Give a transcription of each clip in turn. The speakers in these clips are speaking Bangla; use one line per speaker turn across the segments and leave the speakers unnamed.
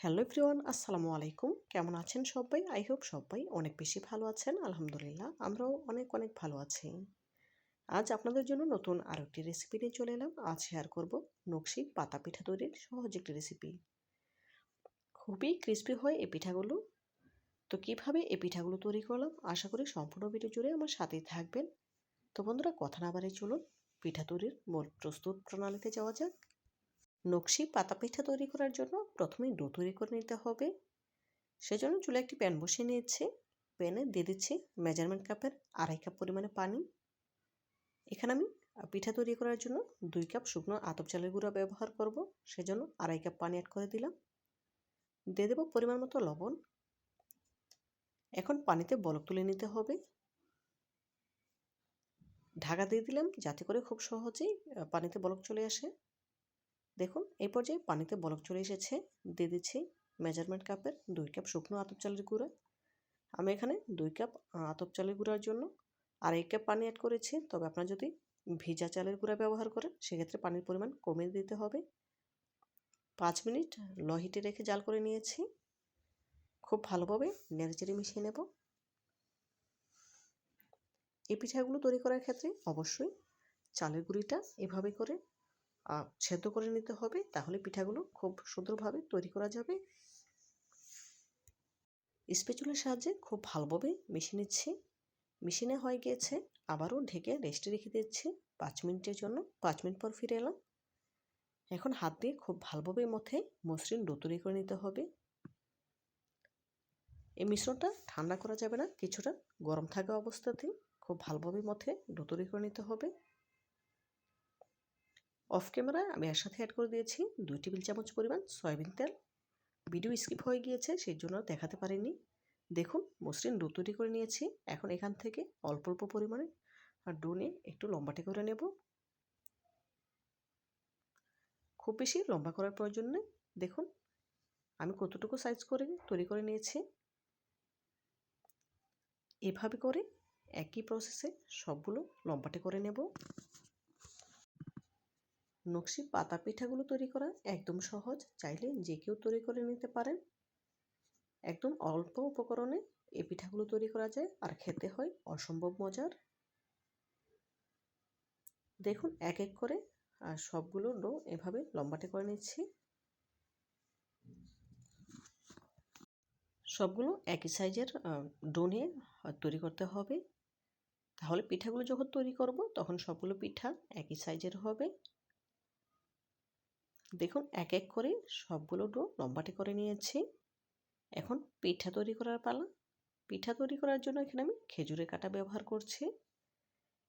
হ্যালো এভরিওয়ান, আসসালামু আলাইকুম। কেমন আছেন সবাই? আই হোপ সবাই অনেক বেশি ভালো আছেন। আলহামদুলিল্লাহ আমরাও অনেক অনেক ভালো আছি। আজ আপনাদের জন্য নতুন আরও একটি রেসিপি নিয়ে চলে এলাম। আজ শেয়ার করব নকশি পাতা পিঠা তৈরির সহজ একটি রেসিপি। খুবই ক্রিস্পি হয় এই পিঠাগুলো। তো কীভাবে এই পিঠাগুলো তৈরি করলাম আশা করি সম্পূর্ণ ভিডিও জুড়ে আমার সাথেই থাকবেন। তো বন্ধুরা, কথা না বাড়িয়ে চলুন পিঠা তৈরির মূল প্রস্তুত প্রণালীতে যাওয়া যাক। নকশি পাতা পিঠা তৈরি করার জন্য প্রথমেই ডো তৈরি করে নিতে হবে। সেজন্য চুলায় একটি প্যান বসিয়ে নিয়েছি। প্যানে দিয়ে দিচ্ছি মেজারমেন্ট কাপের 2.5 কাপ পরিমাণে পানি। এখানে আমি পিঠা তৈরি করার জন্য 2 কাপ শুকনো আতপ চালের গুঁড়া ব্যবহার করব। সেজন্য 2.5 কাপ পানি অ্যাড করে দিলাম। দিয়ে দেবো পরিমাণ মতো লবণ। এখন পানিতে বলক তুলে নিতে হবে। ঢাকা দিয়ে দিলাম যাতে করে খুব সহজেই পানিতে বলক চলে আসে। দেখুন এই পর্যায়ে পানিতে বলক চলে এসেছে। দিয়ে দিচ্ছি মেজারমেন্ট কাপের 2 কাপ শুকনো আতপ চালের গুঁড়া। আমি এখানে 2 কাপ আতপ চালের গুঁড়ার জন্য 2.5 কাপ পানি অ্যাড করেছি। তবে আপনারা যদি ভিজা চালের গুঁড়া ব্যবহার করেন সেক্ষেত্রে পানির পরিমাণ কমিয়ে দিতে হবে। 5 মিনিট লো হিটে রেখে জাল করে নিয়েছি। খুব ভালোভাবে নেড়েচেড়ে মিশিয়ে নেব। এই পিঠাগুলো তৈরি করার ক্ষেত্রে অবশ্যই চালের গুঁড়িটা এভাবে করে সেদ্ধ করে নিতে হবে, তাহলে পিঠাগুলো খুব সুন্দরভাবে তৈরি করা যাবে। স্প্যাচুলার সাহায্যে খুব ভালোভাবে মিশিয়ে নিচ্ছি। মেশিনে হয়ে গিয়েছে। আবারও ঢেকে রেস্টে রেখে দিচ্ছি 5 মিনিটের জন্য। 5 মিনিট পর ফিরে এলাম। এখন হাত দিয়ে খুব ভালোভাবে মথে মসৃণ ডো তৈরি করে নিতে হবে। এই মিশ্রণটা ঠান্ডা করা যাবে না, কিছুটা গরম থাকা অবস্থাতেই খুব ভালোভাবে মথে ডো তৈরি করে নিতে হবে। অফ ক্যামেরায় আমি এর সাথে অ্যাড করে দিয়েছি 2 টেবিল চামচ পরিমাণ সয়াবিন তেল। ভিডিও স্কিপ হয়ে গিয়েছে, সেই জন্য দেখাতে পারিনি। দেখুন মসৃণ ডো তৈরি করে নিয়েছি। এখন এখান থেকে অল্প অল্প পরিমাণে ডো নিয়ে একটু লম্বাটে করে নেব। খুব বেশি লম্বা করার প্রয়োজন নেই। দেখুন আমি কতটুকু সাইজ করে তৈরি করে নিয়েছি। এভাবে করে একই প্রসেসে সবগুলো লম্বাটে করে নেব। নকশি পাতা পিঠাগুলো তৈরি করা একদম সহজ, চাইলে যে কেউ তৈরি করে নিতে পারেন। একদম অল্প উপকরণে এই পিঠাগুলো তৈরি করা যায় আর খেতে হয় অসম্ভব মজার। দেখুন এক এক করে সবগুলো ডো এভাবে লম্বাটে করে নিচ্ছি। সবগুলো একই সাইজের ডো নিয়ে তৈরি করতে হবে, তাহলে পিঠাগুলো যখন তৈরি করব তখন সবগুলো পিঠা একই সাইজের হবে। দেখুন এক এক করে সবগুলো ডো লম্বাটে করে নিয়েছি। এখন পিঠা তৈরি করার পালা। পিঠা তৈরি করার জন্য এখানে আমি খেজুরের কাঁটা ব্যবহার করছি।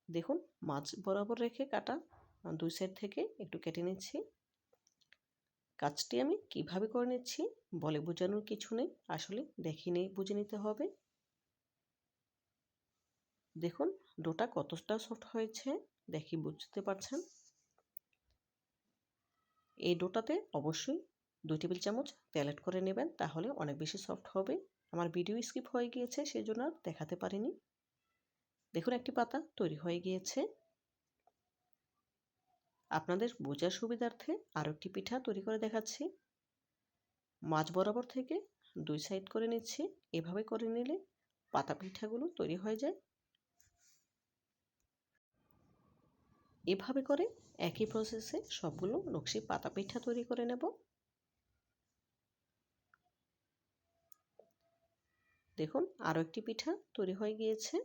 দেখুন মাঝ বরাবর রেখে কাঁটা 2 সাইড থেকে একটু কেটে নিচ্ছি। কাজটি আমি কিভাবে করে নিচ্ছি বলে বোঝানোর কিছু নেই, আসলে দেখে নিয়ে বুঝে নিতে হবে। দেখুন ডোটা কতটা সফট হয়েছে দেখি বুঝতে পারছেন। এই ডোটাতে অবশ্যই 2 টেবিল চামচ তেল অ্যাড করে নেবেন, তাহলে অনেক বেশি সফট হবে। আমার ভিডিও স্কিপ হয়ে গিয়েছে, সেজন্য আর দেখাতে পারিনি। দেখুন একটি পাতা তৈরি হয়ে গিয়েছে। আপনাদের বোঝার সুবিধার্থে আরও একটি পিঠা তৈরি করে দেখাচ্ছি। মাঝ বরাবর থেকে 2 সাইড করে নিচ্ছি। এভাবে করে নিলে পাতা পিঠাগুলো তৈরি হয়ে যায়। এভাবে করে একই প্রসেসে সবগুলো নকশি পাতা পিঠা তৈরি করে নেব। দেখুন আরও একটি পিঠা তৈরি হয়ে গিয়েছে।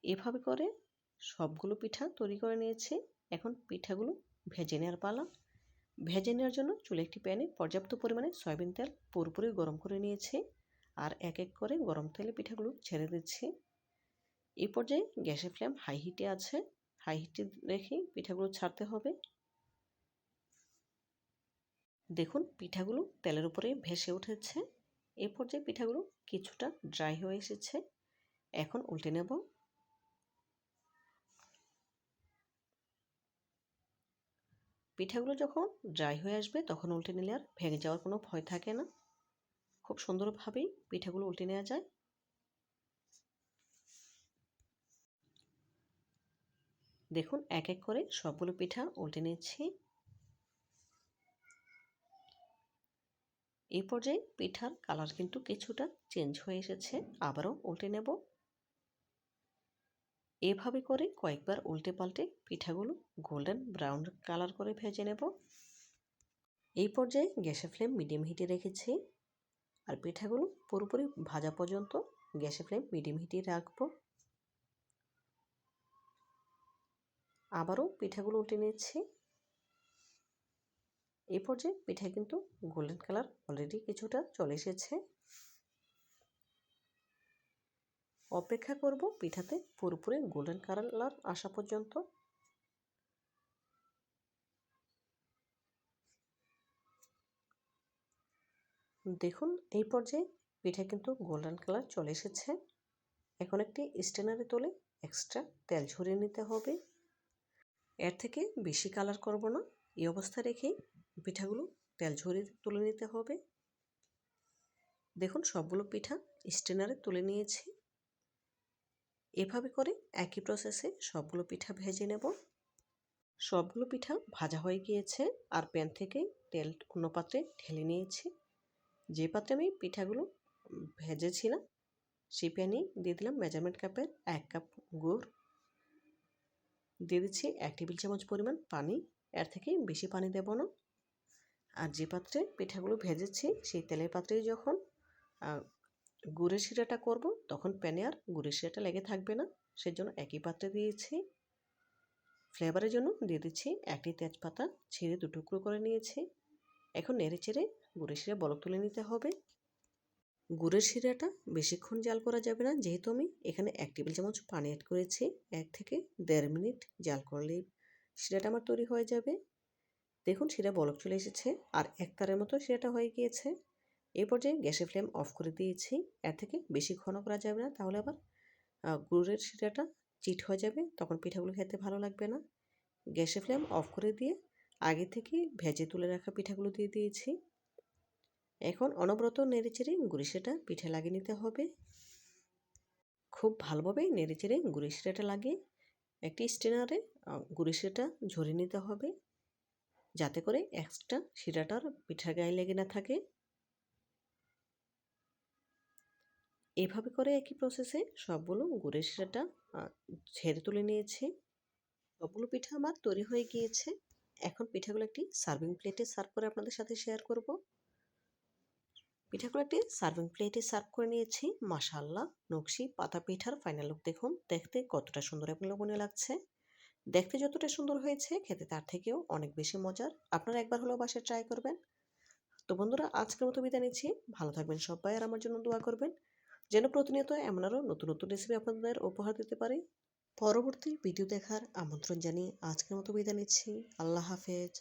এভাবে করে সবগুলো পিঠা তৈরি করে নিয়েছি। এখন পিঠাগুলো ভেজে নেওয়ার পালা। ভেজে নেওয়ার জন্য চুলে একটি প্যানে পর্যাপ্ত পরিমাণে সয়াবিন তেল পুরোপুরি গরম করে নিয়েছি আর এক এক করে গরম তেলে পিঠাগুলো ছেড়ে দিচ্ছি। এই পর্যায়ে গ্যাসের ফ্লেম হাই হিটে আছে। হাই হিটে রেখে পিঠাগুলো ছাড়তে হবে। দেখুন পিঠাগুলো তেলের উপরে ভেসে উঠেছে। এই পর্যায়ে পিঠাগুলো কিছুটা ড্রাই হয়ে এসেছে। এখন উল্টে নেব। পিঠাগুলো যখন ড্রাই হয়ে আসবে তখন উল্টে নিলে আর ভেঙে যাওয়ার কোনো ভয় থাকে না। খুব সুন্দরভাবেই পিঠাগুলো উল্টে নেওয়া যায়। দেখুন এক এক করে সবগুলো পিঠা উল্টে নিচ্ছি। এই পর্যায়ে পিঠার কালার কিন্তু কিছুটা চেঞ্জ হয়ে এসেছে। আবারও উল্টে নেব। এভাবে করে কয়েকবার উল্টে পাল্টে পিঠাগুলো গোল্ডেন ব্রাউন কালার করে ভেজে নেব। এই পর্যায়ে গ্যাসের ফ্লেম মিডিয়াম হিটে রেখেছি। আর পিঠাগুলো পুরোপুরি ভাজা পর্যন্ত গ্যাসের ফ্লেম মিডিয়াম হিটে রাখবো। আবারও পিঠাগুলো উল্টে নিচ্ছি। এই পর্যায়ে পিঠায় কিন্তু গোল্ডেন কালার অলরেডি কিছুটা চলে এসেছে। অপেক্ষা করব পিঠাতে পুরোপুরি গোল্ডেন কালার আসা পর্যন্ত। দেখুন এই পর্যায়ে পিঠা কিন্তু গোল্ডেন কালার চলে এসেছে। এখন একটি স্ট্রেনারে তুলে এক্সট্রা তেল ঝরিয়ে নিতে হবে। এর থেকে বেশি কালার করব না, এই অবস্থা রেখেই পিঠাগুলো তেল ঝরিয়ে তুলে নিতে হবে। দেখুন সবগুলো পিঠা স্ট্রেনারে তুলে নিয়েছি। এভাবে করে একই প্রসেসে সবগুলো পিঠা ভেজে নেব। সবগুলো পিঠা ভাজা হয়ে গিয়েছে। আর প্যান থেকে তেল অন্য পাত্রে ঢেলে নিয়েছি। যে পাত্রে আমি পিঠাগুলো ভেজেছিলাম সেই প্যানে দিয়ে দিলাম মেজারমেন্ট কাপের 1 কাপ গুড়। দিয়ে দিচ্ছি 1 টেবিল চামচ পরিমাণ পানি। এর থেকে বেশি পানি দেব না। আর যে পাত্রে পিঠাগুলো ভেজেছি সেই তেলের পাত্রেই যখন গুড়ের শিরাটা করব তখন প্যানে আর গুড়ের শিরাটা লেগে থাকবে না, সেজন্য একই পাত্রে দিয়েছি। ফ্লেভারের জন্য দিয়ে দিচ্ছি 1টি তেজপাতা ছিঁড়ে 2 টুকরো করে নিয়েছি। এখন নেড়ে চেড়ে গুড়ের শিরা বলক তুলে নিতে হবে। গুড়ের শিরাটা বেশিক্ষণ জাল করা যাবে না, যেহেতু আমি এখানে 1 টেবিল চামচ পানি অ্যাড করেছি। 1 থেকে 1.5 মিনিট জাল করলেই শিরাটা আমার তৈরি হয়ে যাবে। দেখুন শিরা বলক চলে এসেছে আর একতারের মতো শিরাটা হয়ে গিয়েছে। এই পর্যায়ে গ্যাসের ফ্লেম অফ করে দিয়েছি। এর থেকে বেশি ঘন করা যাবে না, তাহলে আবার গুড়ের শিরাটা চিট হয়ে যাবে, তখন পিঠাগুলো খেতে ভালো লাগবে না। গ্যাসের ফ্লেম অফ করে দিয়ে আগে থেকে ভেজে তুলে রাখা পিঠাগুলো দিয়ে দিয়েছি। এখন অনবরত নেড়েচেড়ে গুড়ের শিরাটা পিঠে লাগিয়ে নিতে হবে। খুব ভালোভাবে নেড়েচেড়ে গুড়ের শিরাটা লাগিয়ে একটি স্ট্রেনারে গুড়ের শিরাটা ঝরিয়ে নিতে হবে, যাতে করে এক্সট্রা শিরাটার পিঠার গায়ে লেগে না থাকে। এভাবে করে একই প্রসেসে সবগুলো গুড়ের শিরাটা ঝেড়ে তুলে নিয়েছি। সবগুলো পিঠা আমার তৈরি হয়ে গিয়েছে। এখন পিঠাগুলো একটি সার্ভিং প্লেটে সার্ভ করে আপনাদের সাথে শেয়ার করব। পিঠাগুলো একটি সার্ভিং প্লেটে সার্ভ করে নিয়েছি। মাশাআল্লাহ, নকশি পাতা পিঠার ফাইনাল লুক দেখুন। দেখতে কতটা সুন্দর এবং লোভনীয় লাগছে। দেখতে যতটা সুন্দর হয়েছে খেতে তার থেকেও অনেক বেশি মজার। আপনারা একবার হলেও বাসায় ট্রাই করবেন। তো বন্ধুরা আজকের মতো বিদায় নিচ্ছি। ভালো থাকবেন সবাই আর আমার জন্য দোয়া করবেন যেন প্রতিনিয়ত এমন আরও নতুন নতুন রেসিপি আপনাদের উপহার দিতে পারি। পরবর্তী ভিডিও দেখার আমন্ত্রণ জানিয়ে আজকের মতো বিদায় নিচ্ছি। আল্লাহ হাফেজ।